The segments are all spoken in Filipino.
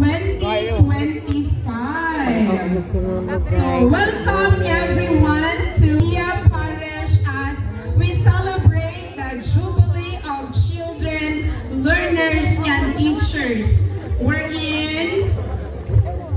2025. So welcome everyone to Ia Parish as we celebrate the Jubilee of Children, Learners, and Teachers. Wherein,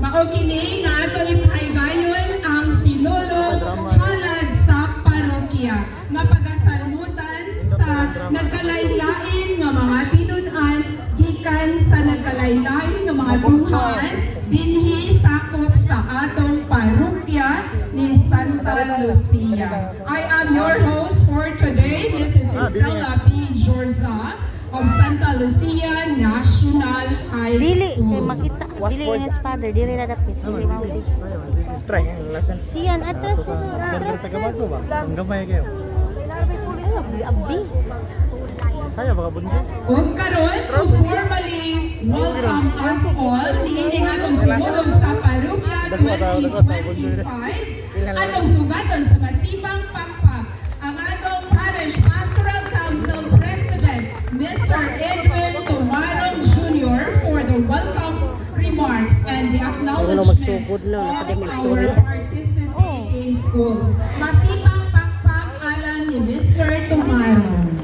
maokini nga ato ipaigayon ang sinulog halad sa parokya nga pagasalutan sa nagkalaylain nga mga tinunan gikan sa nagkalaylain nga mga tuhan dinhi sakop sa atong parokya ni Santa Lucia. I am your host for today. This is Estela P. Jorza of Santa Lucia National High School. Dili kay makita. Dili yung father, dili na dapat. Dili maulit. Try ang lasan. Siyan atras. Tagawag mo ba? Ang gamay kayo. Abi. Saya baka bunso. Kung karon, formally welcome us all niining atong sinulog sa parokya 2025 atong sugaton sa masibang pakpak ang atong Parish Pastoral Council President Mr. Edwin Tumarong Jr. for the welcome remarks and the acknowledgement of our participating schools. Masibang pakpak alam ni Mr. Tumarong.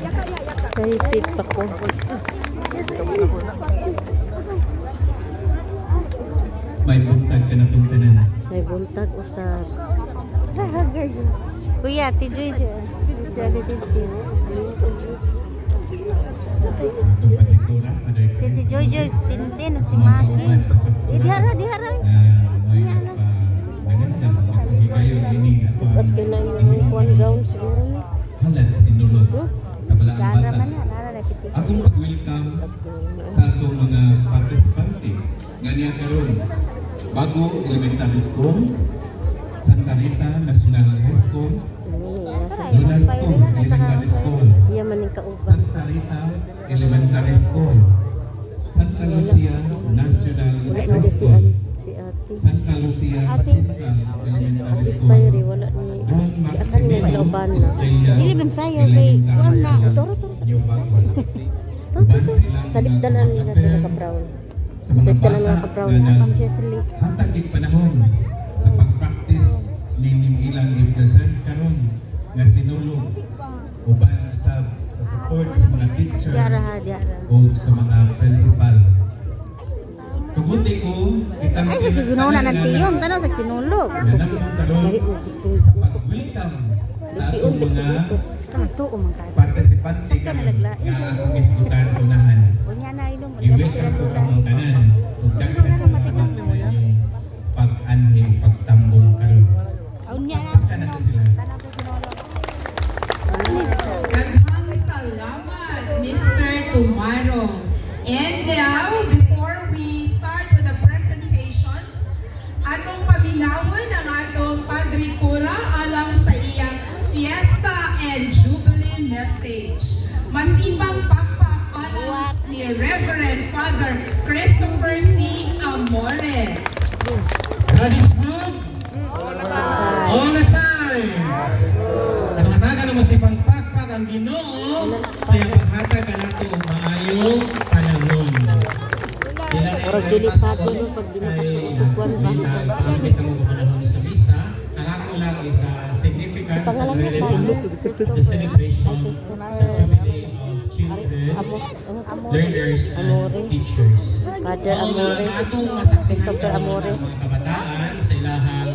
Say fit pa ko. May buntag ka na itong tanan. May buntag usap. Kuya, tijoy dyan. Si tijoy dyan, tintin, si Maki. Dihara. Bukas ka na yung one gown siguro niya. Halat sinulog sa balaang bata. Akong pag-welcome sa itong mga participante nga niya karon bago elementary school, Santa Rita National High School, Lunas School Elementary School, Santa Rita Elementary School, Santa Lucia National High School, Santa Lucia Pacifica Elementary School, Don Maximilian sa dipdanan nila ito ka-brown. Sa dipdanan nga ka-brown na Ma'am Jesselie. Hatag panahon sa pag-practice nining ilang i-present karon nga sinulog uban sa support sa mga teacher o sa mga principal. Tuguti ko itang ay sa sinuno ng tiyong tanong sa sinulog. Sa pag-welcome sa atong mga partisipante ka nga akong iskutan unahan. I-welcome ko ang tanan ug daghan sa inyong pag-anhi, pagtambong karon. Kanan to sila. Daghang salamat, Mr. Tumarong. And now, before we start with the presentations, atong paminawon ang atong Padre Cura alang sa iyang Fiesta and Jubilee message. Masibang pakpak alang ni Reverend Father Christopher C. Amore. God is good all the time. Naghatag ng masibang pakpak ang Ginoo sa iyang paghatag ka natin ang maayong panahon. Orag delikado no pag di makasukuan ba. Pagkita mo ba panahon sa misa, ang ako lang is significance and relevance the celebration sa Jubilee of Children, Learners, and Teachers. Father Amore, Atong masaksihan Christopher Amore, mga kabataan sa ilahang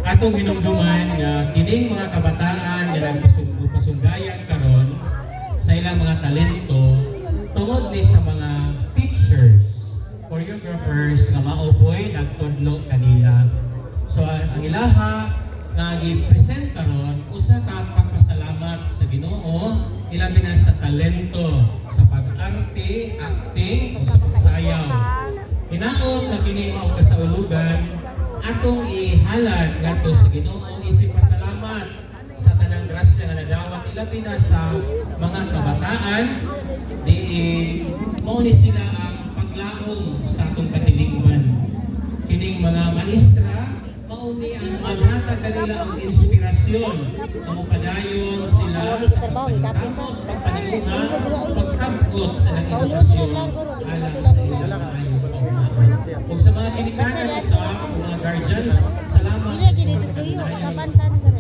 atong hinumduman nga kining mga kabataan nga nagpasunggayan karon sa ilang mga talento tungod ni sa mga teachers, choreographers nga maupoy nagtudlo kanila. So ang ilaha nga gi-present karon usa ka pagpasalamat sa Ginoo ilabi na sa talento sa pag-arte, acting ug sa pagsayaw. Hinaot na kini mao kasaulugan atong ihalad ngadto sa Ginoo isip pasalamat sa tanang grasya nga nadawat ilabi na sa mga kabataan di mao ni sila ang paglaom sa atong katilingban. Kining mga maestra mao ni ang maghatag kanila ang inspirasyon nga mopadayon sila sa pagtapos, pagpaningkungan, pagkampo sagot sa ilang edukasyon alang sa ilang maayo paunahan. Kung sa mga ginikanan sa mga guardians, salamat sa pagkakadayan